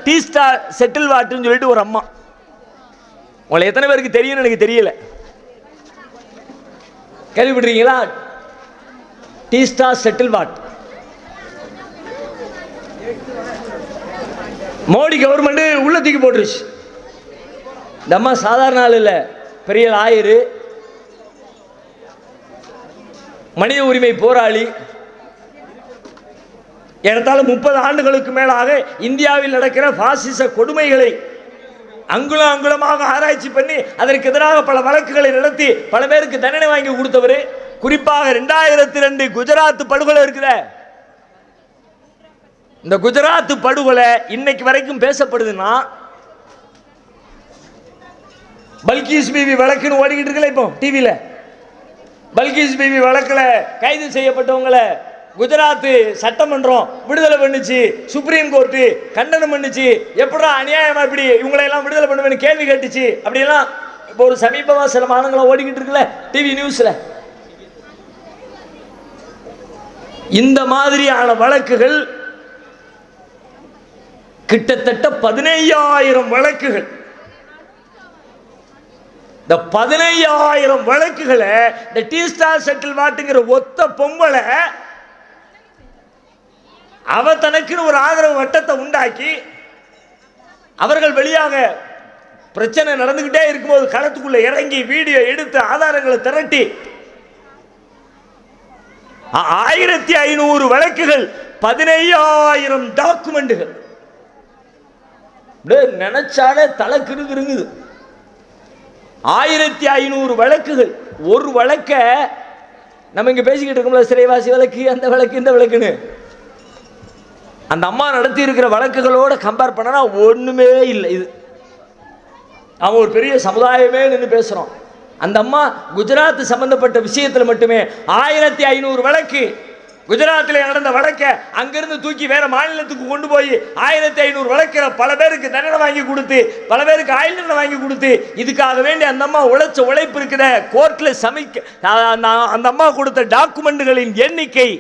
Tea star settle வாட்டுன்னு சொல்லிட்டு ஒரு அம்மா, உங்களை எத்தனை பேருக்கு தெரியும்னு எனக்கு தெரியல, கேள்விப்பட்டிருக்கீங்களா? Tea star settle what. Modi government உள்ள தூக்கி போட்டுருச்சு. இந்த அம்மா சாதாரண ஆள் இல்லை, பெரிய லாயரு, மனித உரிமை போராளி. ஏறத்தாழ 30 ஆண்டுகளுக்கு மேலாக இந்தியாவில் நடக்கிற பாசிச கொடுமைகளை அங்குலம் அங்குலமாக ஆராய்ச்சி பண்ணி அதற்கு எதிராக பல வழக்குகளை நடத்தி பல பேருக்கு தண்டனை வாங்கி கொடுத்தவர். குறிப்பாக 2002 குஜராத் படுகொலை இருக்கிற இந்த குஜராத் படுகொலை இன்னைக்கு வரைக்கும் பேசப்படுதுன்னா, பல்கீஸ் பிபி வழக்குன்னு ஓடிக்கிட்டு இருக்கல இப்போ டிவியில. பல்கீஸ் பிபி வழக்கில் கைது செய்யப்பட்டவங்களை குஜராத் சட்டமன்றம் விடுதலை பண்ணுச்சு, சுப்ரீம் கோர்ட்டு கண்டனம் பண்ணுச்சு. எப்படா அநியாயமா இப்படி இவங்களை எல்லாம் விடுதலை பண்ணுவேன்னு கேள்வி கேட்டுச்சு. அப்படியெல்லாம் இப்போ ஒரு சமீபமாக சில மாதங்களை ஓடிக்கிட்டு இருக்குல்ல டிவி நியூஸ்ல. இந்த மாதிரியான வழக்குகள் கிட்டத்தட்ட 15,000 வழக்குகள். இந்த 15,000 வழக்குகளை இந்த டீ ஸ்டார் செட்டில் வாட்டுங்கிற ஒத்த பொம்பளை அவ தனக்குன்னு ஒரு ஆதரவு வட்டத்தை உண்டாக்கி, அவர்கள் வெளியாக பிரச்சனை நடந்துகிட்டே இருக்கும்போது களத்துக்குள்ள இறங்கி வீடியோ எடுத்து ஆதாரங்களை திரட்டி 1500 வழக்குகள், 15,000 டாக்குமெண்ட்டுகள். நினைச்சாலே தலை கிருங்குது. 1500 வழக்குகள். ஒரு வழக்க நம்ம இங்க பேசிக்கிட்டு இருக்கோம்ல, சிறைவாசி வழக்கு, அந்த வழக்கு, இந்த வழக்குன்னு. அந்த அம்மா நடத்தி இருக்கிற வழக்குகளோட கம்பேர் பண்ணா ஒண்ணுமே இல்லை. இது அவன் ஒரு பெரிய சமுதாயமே நின்று பேசுறோம். அந்த அம்மா குஜராத் சம்பந்தப்பட்ட விஷயத்தில் மட்டுமே 1500 வழக்கு. குஜராத்தில் நடந்த வழக்கை அங்கிருந்து தூக்கி வேற மாநிலத்துக்கு கொண்டு போய் 1500 வழக்கில் பல பேருக்கு தண்டனை வாங்கி கொடுத்து, பல பேருக்கு ஆயுள் தண்டனை வாங்கி கொடுத்து, இதுக்காக வேண்டி அந்த அம்மா உழைச்ச உழைப்பு இருக்கிற கோர்ட்ல சமைக்க அந்த அம்மா கொடுத்த டாக்குமெண்ட்டுகளின் எண்ணிக்கை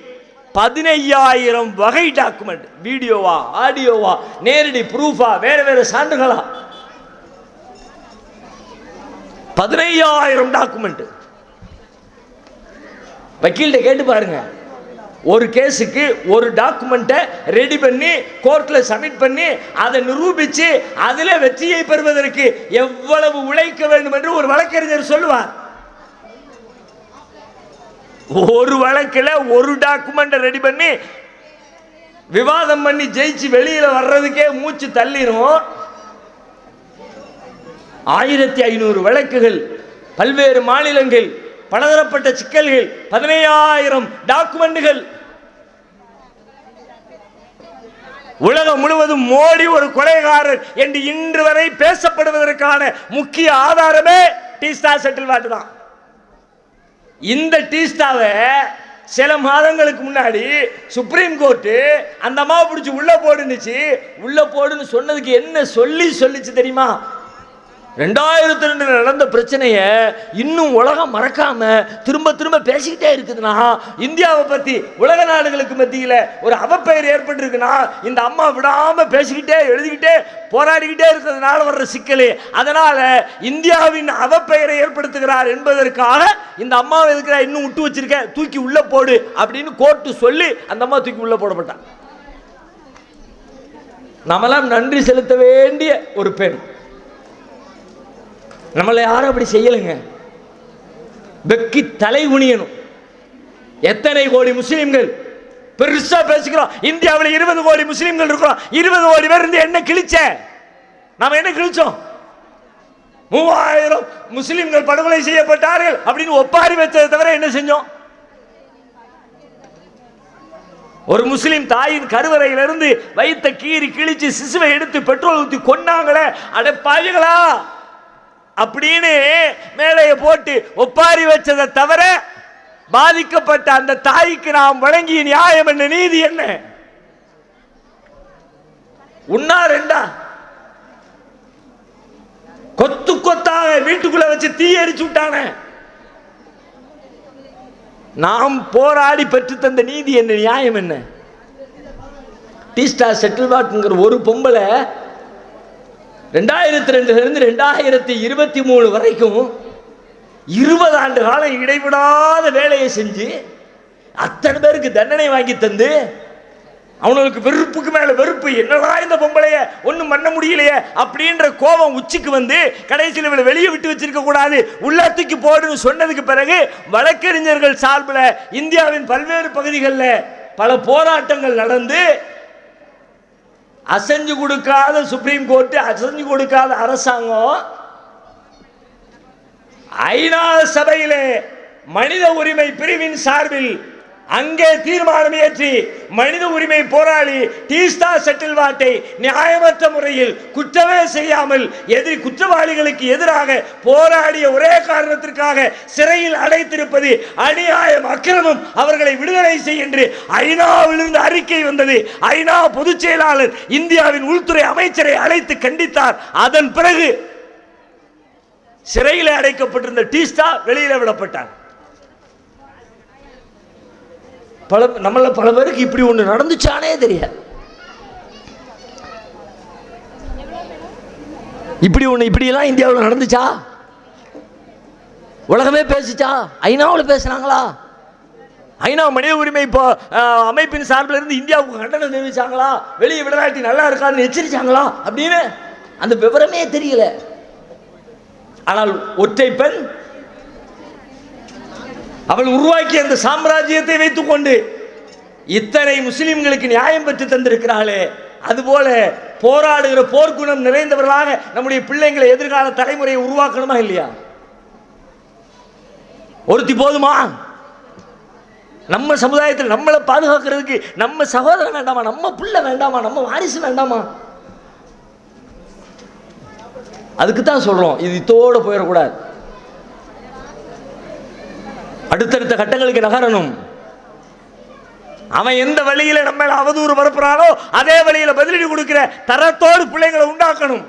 15,000 வகை டாக்குமெண்ட். வீடியோவா, ஆடியோவா, நேரடி ப்ரூஃபா, வேற வேற சான்றுகளா, 15,000 டாக்குமெண்ட். வக்கீல்கிட்ட கேட்டு பாருங்க, ஒரு கேஸுக்கு ஒரு டாக்குமெண்ட்டை ரெடி பண்ணி கோர்ட்ல சப்மிட் பண்ணி அதை நிரூபிச்சு அதில் வெற்றியை பெறுவதற்கு எவ்வளவு உழைக்க வேண்டும் என்று ஒரு வழக்கறிஞர் சொல்லுவார். ஒரு வழக்கில் ஒரு டாக்குமெண்ட் ரெடி பண்ணி விவாதம் பண்ணி ஜெயிச்சு வெளியில வர்றதுக்கே மூச்சு தள்ளிரும். 1500 வழக்குகள், பல்வேறு மாநிலங்கள், பலதரப்பட்ட சிக்கல்கள், 15,000 டாக்குமெண்ட்டுகள். உலகம் முழுவதும் மோடி ஒரு கொலைகாரர் என்று இன்று வரை பேசப்படுவதற்கான முக்கிய ஆதாரமே டீ ஸ்டார் செட்டில் வாட்டு தான். இந்த டீ ஸ்டாரை சில மாதங்களுக்கு முன்னாடி சுப்ரீம் கோர்ட்டு அந்த அம்மாவை பிடிச்சி உள்ள போடுனுச்சு. உள்ள போடுன்னு சொன்னதுக்கு என்ன சொல்லிச்சு தெரியுமா? 2002 நடந்த பிரச்சனைய இன்னும் உலகம் மறக்காம திரும்ப திரும்ப பேசிக்கிட்டே இருக்குதுன்னா, இந்தியாவை பத்தி உலக நாடுகளுக்கு மத்தியில் ஒரு அவப்பெயர் ஏற்பட்டிருக்குன்னா, இந்த அம்மா விடாம பேசிக்கிட்டே எழுதிக்கிட்டே போராடிக்கிட்டே இருக்கிறதுனால வர்ற சிக்கலே. அதனால இந்தியாவின் அவப்பெயரை ஏற்படுத்துகிறார் என்பதற்காக இந்த அம்மாவை இருக்கிற இன்னும் விட்டு வச்சிருக்க, தூக்கி உள்ள போடு அப்படின்னு கோர்ட்டு சொல்லி அந்த அம்மா தூக்கி உள்ள போடப்பட்டான். நம்மளாம் நன்றி செலுத்த வேண்டிய ஒரு பெண். நம்மளை யாரும் அப்படி செய்யலைங்க. வெக்கி தலை குனியணும். எத்தனை கோடி முஸ்லிம்கள் பெருசா பேசிக்கிறோம். இந்தியாவில் 20 கோடி முஸ்லிம்கள் இருக்கிறோம். 20 கோடி பேர் இருந்து என்ன கிழிச்ச? நாம என்ன கிழிச்சோம்? 3000 முஸ்லிம்கள் படுகொலை செய்யப்பட்டார்கள் அப்படின்னு ஒப்பாரி வச்சதை தவிர என்ன செஞ்சோம்? ஒரு முஸ்லிம் தாயின் கருவறையிலிருந்து வைத்த கீறி கிழிச்சு சிசுவை எடுத்து பெட்ரோல் ஊற்றி கொண்டாங்களே, அடப்பாவிகளா அப்படின்னு மேலே போட்டு ஒப்பாரி வச்சதை தவிர பாதிக்கப்பட்ட அந்த தாய்க்கு நாம் வழங்கிய நியாயம் என்ன, நீதி என்ன? உண்ணா ரெண்டா கொத்து கொத்தாக வீட்டுக்குள்ள வச்சு தீ எரிச்சு விட்டான. நாம் போராடி பெற்று தந்த நீதி என்ன, நியாயம் என்ன? டீ ஸ்டார் செட்டில் வாட்டுங்கிற ஒரு பொம்பளை 2002 2023 வரைக்கும் 20 ஆண்டு காலம் இடைவிடாத வேலையை செஞ்சு அத்தனை பேருக்கு தண்டனை வாங்கி தந்து அவனுக்கு வெறுப்புக்கு மேல வெறுப்பு, என்னடா இந்த பொம்பளைய ஒன்றும் பண்ண முடியலையே அப்படின்ற கோபம் உச்சிக்கு வந்து கடைசியில் இவளை வெளியே விட்டு வச்சிருக்க கூடாது, உள்ளத்துக்கு போடுன்னு சொன்னதுக்கு பிறகு வழக்கறிஞர்கள் சார்பில் இந்தியாவின் பல்வேறு பகுதிகளில் பல போராட்டங்கள் நடந்து அசைஞ்சு கொடுக்காத சுப்ரீம் கோர்ட், அசைஞ்சு கொடுக்காத அரசாங்கம் ஐநா சபையிலே மனித உரிமை பிரிவின் சார்பில் அங்கே தீர்மானம் இயற்றி மனித உரிமை போராளி டீஸ்டா செட்டில்வாட்டை நியாயமற்ற முறையில் குற்றமே செய்யாமல் குற்றவாளிகளுக்கு எதிராக போராடிய ஒரே காரணத்திற்காக சிறையில் அடைத்திருப்பது அநியாயம், அக்கிரமம், அவர்களை விடுதலை செய்ய என்று ஐநாவிலிருந்து அறிக்கை வந்தது. ஐநா பொதுச் செயலாளர் இந்தியாவின் உள்துறை அமைச்சரை அழைத்து கண்டித்தார். அதன் பிறகு சிறையில் அடைக்கப்பட்டிருந்த டீஸ்டா வெளியில விடப்பட்டார். நம்மள பல பேருக்கு இப்படி ஒன்று நடந்துச்சானே தெரியாது. இப்படியெல்லாம் இந்தியாவில் நடந்துச்சா? உலகமே பேசிச்சா? ஐநாவில் பேசினாங்களா? ஐநா மனித உரிமை அமைப்பின் சார்பில் இருந்து இந்தியாவுக்கு கண்டனம் தெரிவிச்சாங்களா? வெளியே விடலாட்டி நல்லா இருக்காதுன்னு எச்சரிச்சாங்களா? அப்படின்னு அந்த விவரமே தெரியல. ஆனால் ஒற்றை பெண் அவள் உருவாக்கிய அந்த சாம்ராஜ்யத்தை வைத்துக் கொண்டு இத்தனை முஸ்லிம்களுக்கு நியாயம் பெற்று தந்திருக்கிறாளே, அதுபோல போராடுகிற போர்க்குணம் நிறைந்தவர்களாக நம்முடைய பிள்ளைங்களை எதிர்கால தலைமுறையை உருவாக்கணுமா இல்லையா? ஒருத்தி போதுமா? நம்ம சமுதாயத்தில் நம்மளை பாதுகாக்கிறதுக்கு நம்ம சகோதரன் வேண்டாமா? நம்ம பிள்ளை வேண்டாமா? நம்ம வாரிசு வேண்டாமா? அதுக்கு தான் சொல்றோம், இது இதோட போயிடக்கூடாது. அடுத்தடுத்த கட்டங்களுக்கு நகரணும். அவன் எந்த வழியில நம்ம அவதூறு பரப்புறானோ அதே வழியில பதிலடி கொடுக்கிற தரத்தோடு பிள்ளைங்களை உண்டாக்கணும்.